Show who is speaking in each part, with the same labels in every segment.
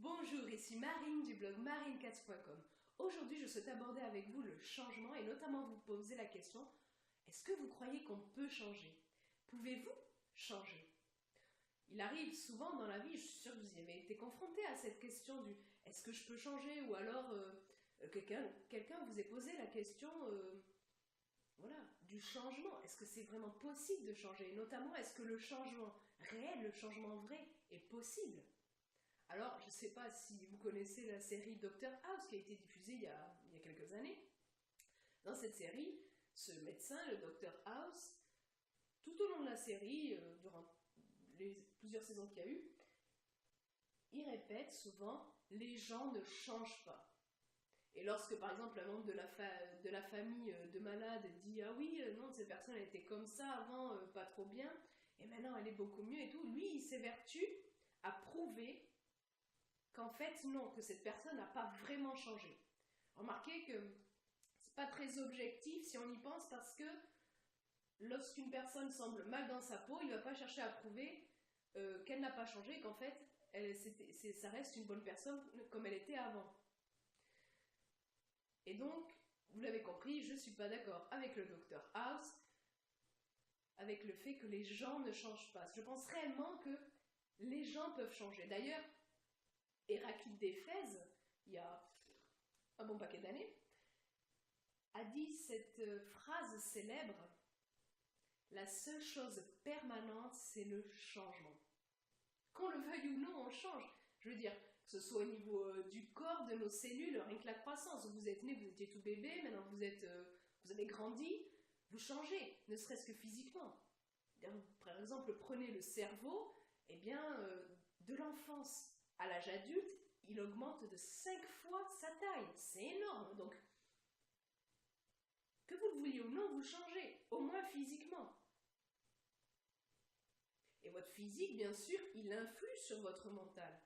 Speaker 1: Bonjour, ici Marine du blog marinecats.com. Aujourd'hui, je souhaite aborder avec vous le changement et notamment vous poser la question, est-ce que vous croyez qu'on peut changer? Pouvez-vous changer? Il arrive souvent dans la vie, je suis sûre que vous y avez été confronté à cette question du est-ce que je peux changer? Ou alors quelqu'un vous ait posé la question du changement. Est-ce que c'est vraiment possible de changer? Et notamment, est-ce que le changement réel, le changement vrai est possible? Alors, je ne sais pas si vous connaissez la série Dr House qui a été diffusée il y a quelques années. Dans cette série, ce médecin, le Dr House, tout au long de la série, durant les plusieurs saisons qu'il y a eu, il répète souvent « les gens ne changent pas ». Et lorsque, par exemple, un membre de la famille de malade dit « ah oui, non, cette personne elle était comme ça avant, pas trop bien, et maintenant elle est beaucoup mieux et tout », lui, il s'évertue à prouver qu'en fait, non, que cette personne n'a pas vraiment changé. Remarquez que c'est pas très objectif si on y pense parce que lorsqu'une personne semble mal dans sa peau, il ne va pas chercher à prouver qu'elle n'a pas changé, qu'en fait, ça reste une bonne personne comme elle était avant. Et donc, vous l'avez compris, je ne suis pas d'accord avec le Dr House, avec le fait que les gens ne changent pas. Je pense réellement que les gens peuvent changer. D'ailleurs, Héraclite d'Éphèse, il y a un bon paquet d'années, a dit cette phrase célèbre « La seule chose permanente, c'est le changement ». Qu'on le veuille ou non, on change. Je veux dire, que ce soit au niveau du corps, de nos cellules, rien que la croissance. Vous êtes né, vous étiez tout bébé, maintenant vous avez grandi, vous changez, ne serait-ce que physiquement. Par exemple, prenez le cerveau, eh bien, de l'enfance à l'âge adulte, il augmente de 5 fois sa taille. C'est énorme. Donc, que vous le vouliez ou non, vous changez, au moins physiquement. Et votre physique, bien sûr, il influe sur votre mental.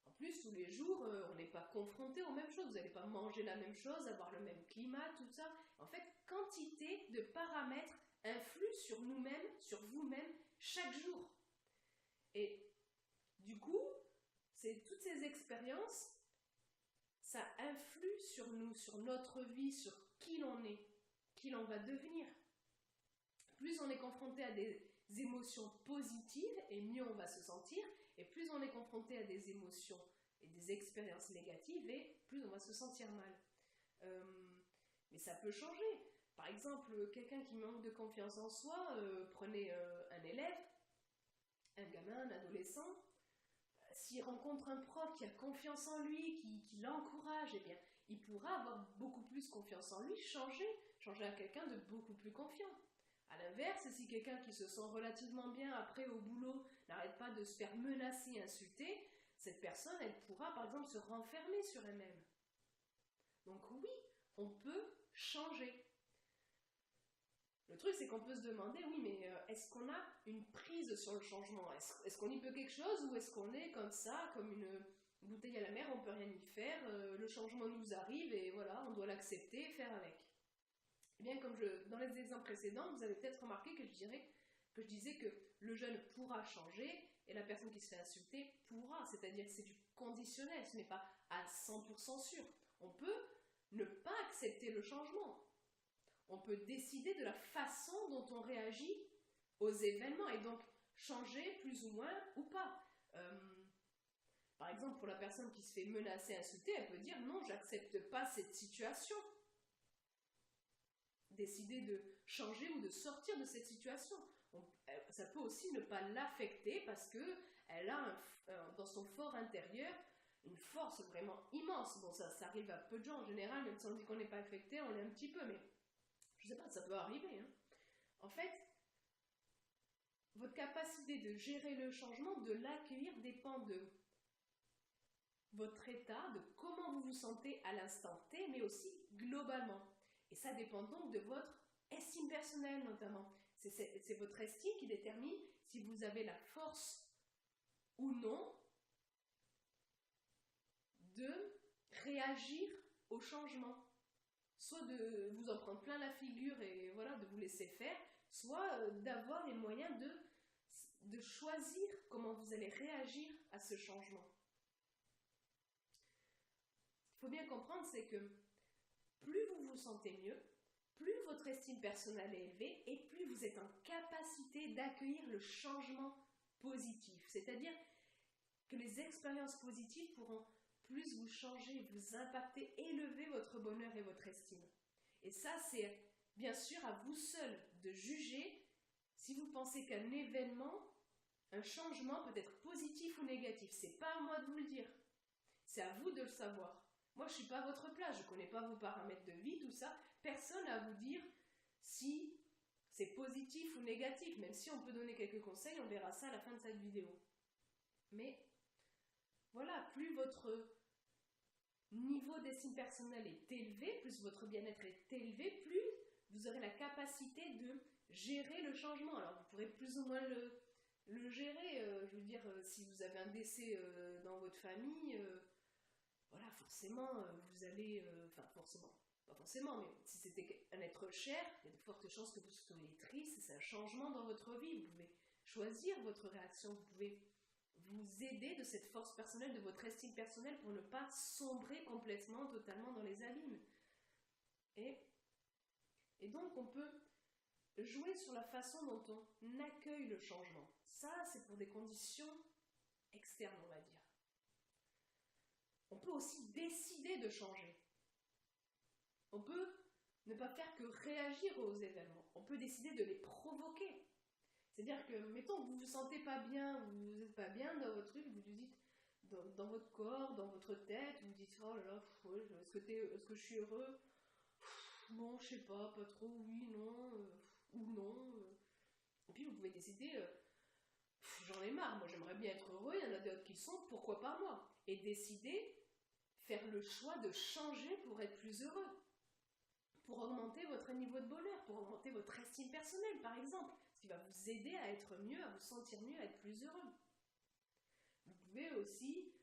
Speaker 1: En plus, tous les jours, on n'est pas confronté aux mêmes choses. Vous n'allez pas manger la même chose, avoir le même climat, tout ça. En fait, quantité de paramètres influent sur nous-mêmes, sur vous-même, chaque jour. Et du coup, toutes ces expériences, ça influe sur nous, sur notre vie, sur qui l'on est, qui l'on va devenir. Plus on est confronté à des émotions positives, et mieux on va se sentir, et plus on est confronté à des émotions et des expériences négatives, et plus on va se sentir mal. Mais ça peut changer. Par exemple, quelqu'un qui manque de confiance en soi, prenez un élève, un gamin, un adolescent, s'il rencontre un prof qui a confiance en lui, qui l'encourage, eh bien, il pourra avoir beaucoup plus confiance en lui, changer à quelqu'un de beaucoup plus confiant. A l'inverse, si quelqu'un qui se sent relativement bien après au boulot n'arrête pas de se faire menacer, insulter, cette personne, elle pourra par exemple se renfermer sur elle-même. Donc oui, on peut changer. Le truc, c'est qu'on peut se demander, oui, mais est-ce qu'on a une prise sur le changement? Est-ce qu'on y peut quelque chose ou est-ce qu'on est comme ça, comme une bouteille à la mer, on ne peut rien y faire, le changement nous arrive et voilà, on doit l'accepter et faire avec. Eh bien, comme dans les exemples précédents, vous avez peut-être remarqué que je disais que le jeune pourra changer et la personne qui se fait insulter pourra, c'est-à-dire que c'est du conditionnel, ce n'est pas à 100% sûr. On peut ne pas accepter le changement. On peut décider de la façon dont on réagit aux événements et donc changer plus ou moins ou pas. Par exemple, pour la personne qui se fait menacer, insulter, elle peut dire non, j'accepte pas cette situation. Décider de changer ou de sortir de cette situation. Ça peut aussi ne pas l'affecter parce qu'elle a dans son fort intérieur une force vraiment immense. Bon, ça arrive à peu de gens en général, même si on dit qu'on n'est pas affecté, on l'est un petit peu, mais je sais pas, ça peut arriver. Hein. En fait, votre capacité de gérer le changement, de l'accueillir, dépend de votre état, de comment vous vous sentez à l'instant T, mais aussi globalement. Et ça dépend donc de votre estime personnelle notamment. C'est votre estime qui détermine si vous avez la force ou non de réagir au changement. Soit de vous en prendre plein la figure et voilà, de vous laisser faire, soit d'avoir les moyens de choisir comment vous allez réagir à ce changement. faut bien comprendre, c'est que plus vous vous sentez mieux, plus votre estime personnelle est élevée et plus vous êtes en capacité d'accueillir le changement positif. C'est-à-dire que les expériences positives pourront plus vous changer, vous impacter, élever votre bonheur et votre estime. Et ça, c'est bien sûr à vous seul de juger si vous pensez qu'un événement, un changement peut être positif ou négatif. C'est pas à moi de vous le dire. C'est à vous de le savoir. Moi, je ne suis pas à votre place, je ne connais pas vos paramètres de vie, tout ça. Personne n'a à vous dire si c'est positif ou négatif, même si on peut donner quelques conseils, on verra ça à la fin de cette vidéo. Mais voilà, plus votre niveau d'estime personnelle est élevé, plus votre bien-être est élevé, plus vous aurez la capacité de gérer le changement. Alors vous pourrez plus ou moins le gérer, je veux dire, si vous avez un décès dans votre famille, voilà, forcément, vous allez, enfin forcément, pas forcément, mais si c'était un être cher, il y a de fortes chances que vous soyez triste, c'est un changement dans votre vie, vous pouvez choisir votre réaction, vous pouvez vous aider de cette force personnelle, de votre estime personnelle pour ne pas sombrer complètement, totalement dans les abîmes. Et donc on peut jouer sur la façon dont on accueille le changement. Ça, c'est pour des conditions externes, on va dire. On peut aussi décider de changer. On peut ne pas faire que réagir aux événements. On peut décider de les provoquer. C'est-à-dire que, mettons que vous ne vous sentez pas bien, vous n'êtes pas bien dans votre truc, vous vous dites, dans votre corps, dans votre tête, vous vous dites, oh là là, est-ce que je suis heureux? Bon, je sais pas trop, oui, non, ou non. Et puis vous pouvez décider, j'en ai marre, moi j'aimerais bien être heureux, il y en a d'autres qui sont, pourquoi pas moi? Et décider, faire le choix de changer pour être plus heureux, pour augmenter votre niveau de bonheur, pour augmenter votre estime personnelle par exemple, ce qui va vous aider à être mieux, à vous sentir mieux, à être plus heureux. Vous pouvez aussi,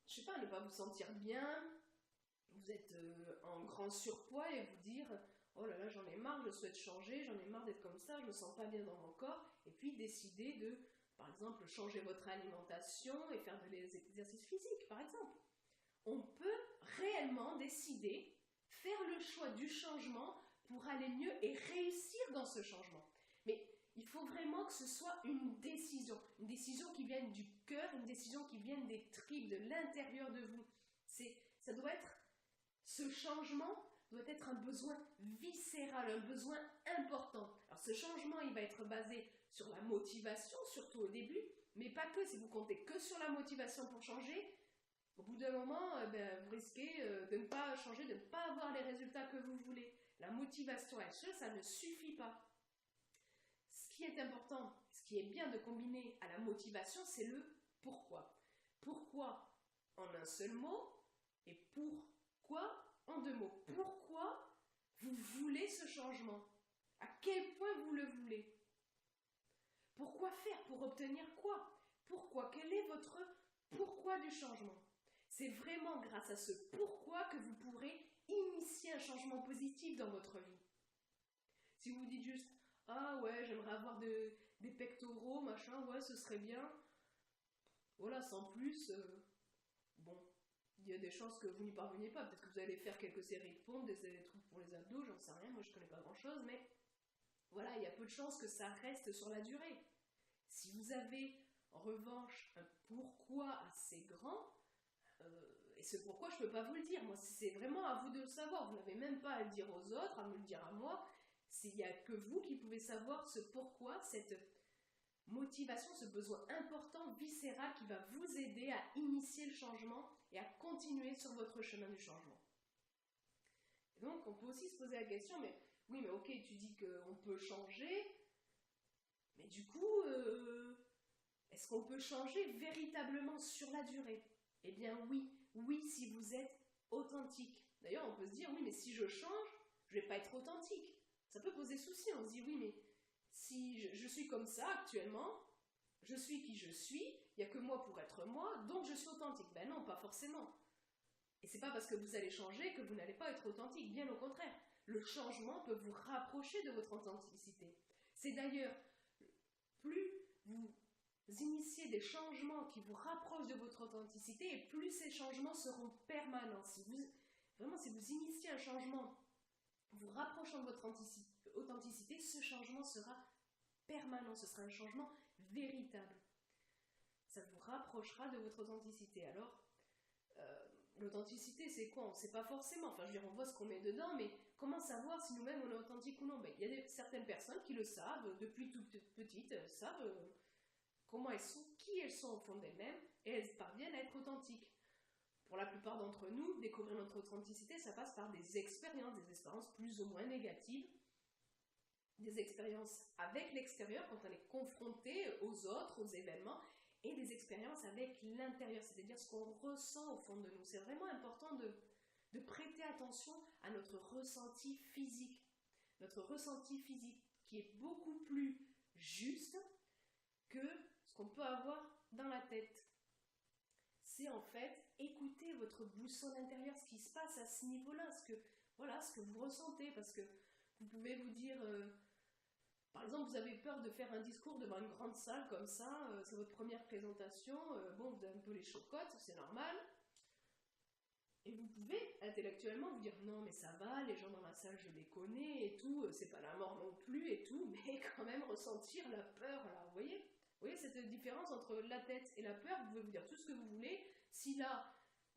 Speaker 1: je sais pas, ne pas vous sentir bien, vous êtes en grand surpoids et vous dire oh là là j'en ai marre, je souhaite changer, j'en ai marre d'être comme ça, je me sens pas bien dans mon corps, et puis décider de, par exemple, changer votre alimentation et faire des exercices physiques, par exemple. On peut réellement décider, faire le choix du changement pour aller mieux et réussir dans ce changement. Mais il faut vraiment que ce soit une décision qui vienne du cœur, une décision qui vienne des tripes, de l'intérieur de vous. Ça doit être, ce changement doit être un besoin viscéral, un besoin important. Alors ce changement, il va être basé sur la motivation, surtout au début, mais pas que. Si vous comptez que sur la motivation pour changer, au bout d'un moment, vous risquez de ne pas changer, de ne pas avoir les résultats que vous voulez. La motivation elle seule, ça ne suffit pas. Ce qui est important, ce qui est bien de combiner à la motivation, c'est le pourquoi. Pourquoi en un seul mot et pourquoi en deux mots. Pourquoi vous voulez ce changement? À quel point vous le voulez? Pourquoi faire? Pour obtenir quoi? Pourquoi? Quel est votre pourquoi du changement? C'est vraiment grâce à ce pourquoi que vous pourrez initier un changement positif dans votre vie. Si vous dites juste ah ouais, j'aimerais avoir des pectoraux, machin, ouais, ce serait bien. Voilà, sans plus, bon, il y a des chances que vous n'y parveniez pas. Peut-être que vous allez faire quelques séries de pompes, des trucs pour les abdos, j'en sais rien, moi je connais pas grand-chose, mais voilà, il y a peu de chances que ça reste sur la durée. Si vous avez, en revanche, un pourquoi assez grand, et ce pourquoi je peux pas vous le dire, moi c'est vraiment à vous de le savoir, vous n'avez même pas à le dire aux autres, à me le dire à moi, il n'y a que vous qui pouvez savoir ce pourquoi, cette motivation, ce besoin important, viscéral qui va vous aider à initier le changement et à continuer sur votre chemin du changement. Et donc on peut aussi se poser la question, mais oui mais ok, tu dis qu'on peut changer, mais du coup, est-ce qu'on peut changer véritablement sur la durée? Eh bien oui si vous êtes authentique. D'ailleurs on peut se dire, oui mais si je change, je ne vais pas être authentique. Ça peut poser souci, on se dit oui mais si je suis comme ça actuellement, je suis qui je suis, il n'y a que moi pour être moi, donc je suis authentique. Ben non, pas forcément. Et c'est pas parce que vous allez changer que vous n'allez pas être authentique, bien au contraire. Le changement peut vous rapprocher de votre authenticité. C'est d'ailleurs, plus vous initiez des changements qui vous rapprochent de votre authenticité, et plus ces changements seront permanents. Si vous initiez un changement vous rapprochant de votre authenticité, ce changement sera permanent, ce sera un changement véritable. Ça vous rapprochera de votre authenticité. Alors, l'authenticité, c'est quoi? On ne sait pas forcément. Enfin, je veux dire, on voit ce qu'on met dedans, mais comment savoir si nous-mêmes on est authentique ou non? Il y a certaines personnes qui le savent, depuis toute petite, savent comment elles sont, qui elles sont au fond d'elles-mêmes, et elles parviennent à être authentiques. Pour la plupart d'entre nous, découvrir notre authenticité, ça passe par des expériences plus ou moins négatives, des expériences avec l'extérieur, quand on est confronté aux autres, aux événements, et des expériences avec l'intérieur, c'est-à-dire ce qu'on ressent au fond de nous. C'est vraiment important de prêter attention à notre ressenti physique. Notre ressenti physique qui est beaucoup plus juste que ce qu'on peut avoir dans la tête. C'est en fait écouter votre boussole intérieure, ce qui se passe à ce niveau-là, ce que vous ressentez, parce que vous pouvez vous dire, par exemple, vous avez peur de faire un discours devant une grande salle comme ça, c'est votre première présentation, bon, vous avez un peu les chocottes, c'est normal, et vous pouvez intellectuellement vous dire, non mais ça va, les gens dans la salle je les connais et tout, c'est pas la mort non plus et tout, mais quand même ressentir la peur là, vous voyez cette différence entre la tête et la peur? Vous pouvez vous dire tout ce que vous voulez, si là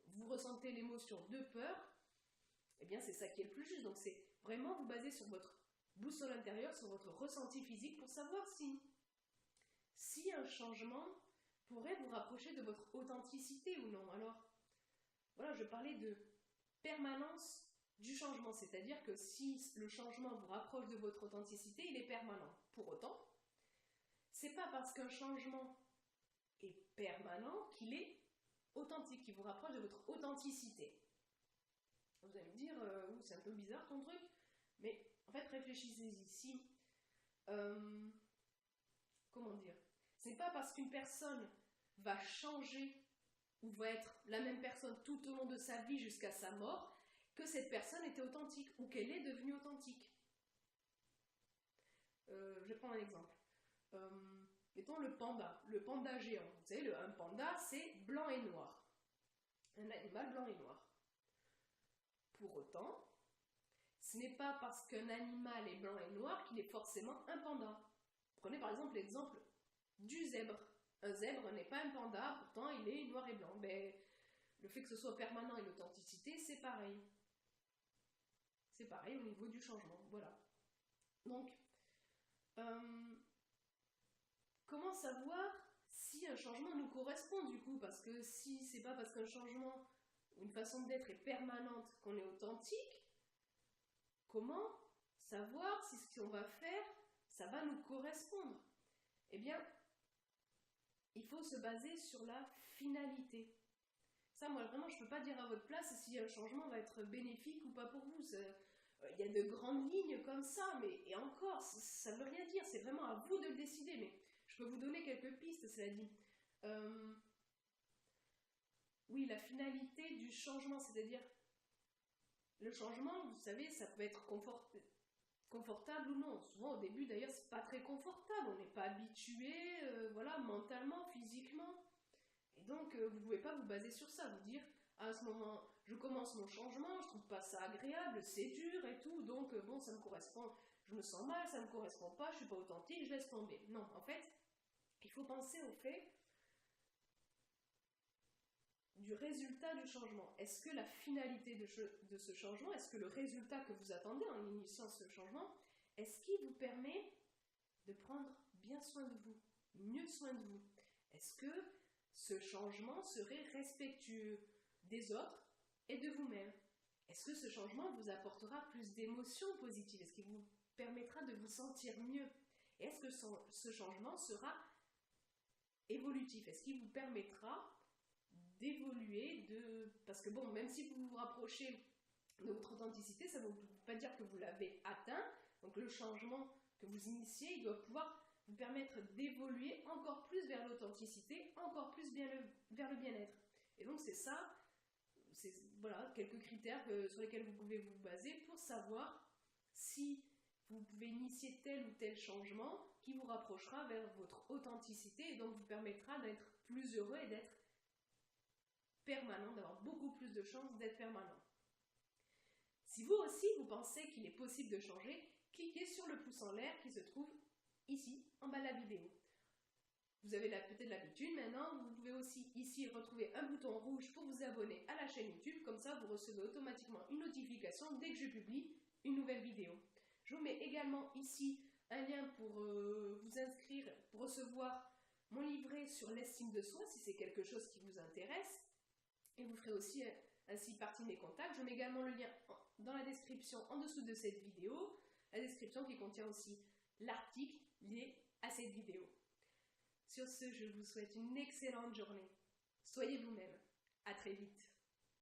Speaker 1: vous ressentez l'émotion de peur, eh bien c'est ça qui est le plus juste. Donc c'est vraiment vous baser sur votre boussole intérieure, sur votre ressenti physique pour savoir si un changement pourrait vous rapprocher de votre authenticité ou non. Alors voilà, je parlais de permanence du changement, c'est-à-dire que si le changement vous rapproche de votre authenticité, il est permanent. Pour autant, c'est pas parce qu'un changement est permanent qu'il est authentique, qu'il vous rapproche de votre authenticité. Vous allez me dire, c'est un peu bizarre ton truc, mais en fait réfléchissez-y. Comment dire, c'est pas parce qu'une personne va changer ou va être la même personne tout au long de sa vie jusqu'à sa mort que cette personne était authentique ou qu'elle est devenue authentique. Je vais prendre un exemple. Mettons le panda géant. Vous savez, un panda, c'est blanc et noir. Un animal blanc et noir. Pour autant, ce n'est pas parce qu'un animal est blanc et noir qu'il est forcément un panda. Prenez par exemple l'exemple du zèbre. Un zèbre n'est pas un panda, pourtant il est noir et blanc. Mais le fait que ce soit permanent et l'authenticité, c'est pareil. C'est pareil au niveau du changement. Voilà. Donc, comment savoir si un changement nous correspond du coup? Parce que si c'est pas parce qu'un changement ou une façon d'être est permanente qu'on est authentique, comment savoir si ce qu'on va faire, ça va nous correspondre? Eh bien, il faut se baser sur la finalité. Ça, moi, vraiment, je ne peux pas dire à votre place si un changement va être bénéfique ou pas pour vous. Il y a de grandes lignes comme ça, et encore, ça ne veut rien dire. C'est vraiment à vous de le décider. Mais je peux vous donner quelques pistes, cela dit. Oui, la finalité du changement, c'est-à-dire le changement, vous savez, ça peut être confortable ou non. Souvent, au début, d'ailleurs, c'est pas très confortable. On n'est pas habitué, voilà, mentalement, physiquement. Et donc, vous ne pouvez pas vous baser sur ça, vous dire, à ce moment, je commence mon changement, je trouve pas ça agréable, c'est dur et tout, donc bon, ça me correspond, je me sens mal, ça me correspond pas, je suis pas authentique, je laisse tomber. Non, en fait, il faut penser au fait du résultat du changement. Est-ce que la finalité de ce changement, est-ce que le résultat que vous attendez en initiant ce changement, est-ce qu'il vous permet de prendre bien soin de vous, mieux soin de vous? Est-ce que ce changement serait respectueux des autres et de vous-même? Est-ce que ce changement vous apportera plus d'émotions positives? Est-ce qu'il vous permettra de vous sentir mieux? Et est-ce que ce changement sera évolutif? Est-ce qu'il vous permettra d'évoluer, parce que bon, même si vous vous rapprochez de votre authenticité, ça ne veut pas dire que vous l'avez atteint. Donc le changement que vous initiez, il doit pouvoir vous permettre d'évoluer encore plus vers l'authenticité, encore plus vers le bien-être. Et donc c'est ça, voilà, quelques critères sur lesquels vous pouvez vous baser pour savoir si vous pouvez initier tel ou tel changement qui vous rapprochera vers votre authenticité et donc vous permettra d'être plus heureux et d'être permanent, d'avoir beaucoup plus de chances d'être permanent. Si vous aussi vous pensez qu'il est possible de changer, cliquez sur le pouce en l'air qui se trouve ici en bas de la vidéo. Vous avez peut-être l'habitude maintenant, vous pouvez aussi ici retrouver un bouton rouge pour vous abonner à la chaîne YouTube, comme ça vous recevez automatiquement une notification dès que je publie une nouvelle vidéo. Je vous mets également ici un lien pour vous inscrire, pour recevoir mon livret sur l'estime de soi si c'est quelque chose qui vous intéresse. Et vous ferez aussi ainsi partie de mes contacts. Je mets également le lien dans la description en dessous de cette vidéo, la description qui contient aussi l'article lié à cette vidéo. Sur ce, je vous souhaite une excellente journée. Soyez vous-même. À très vite.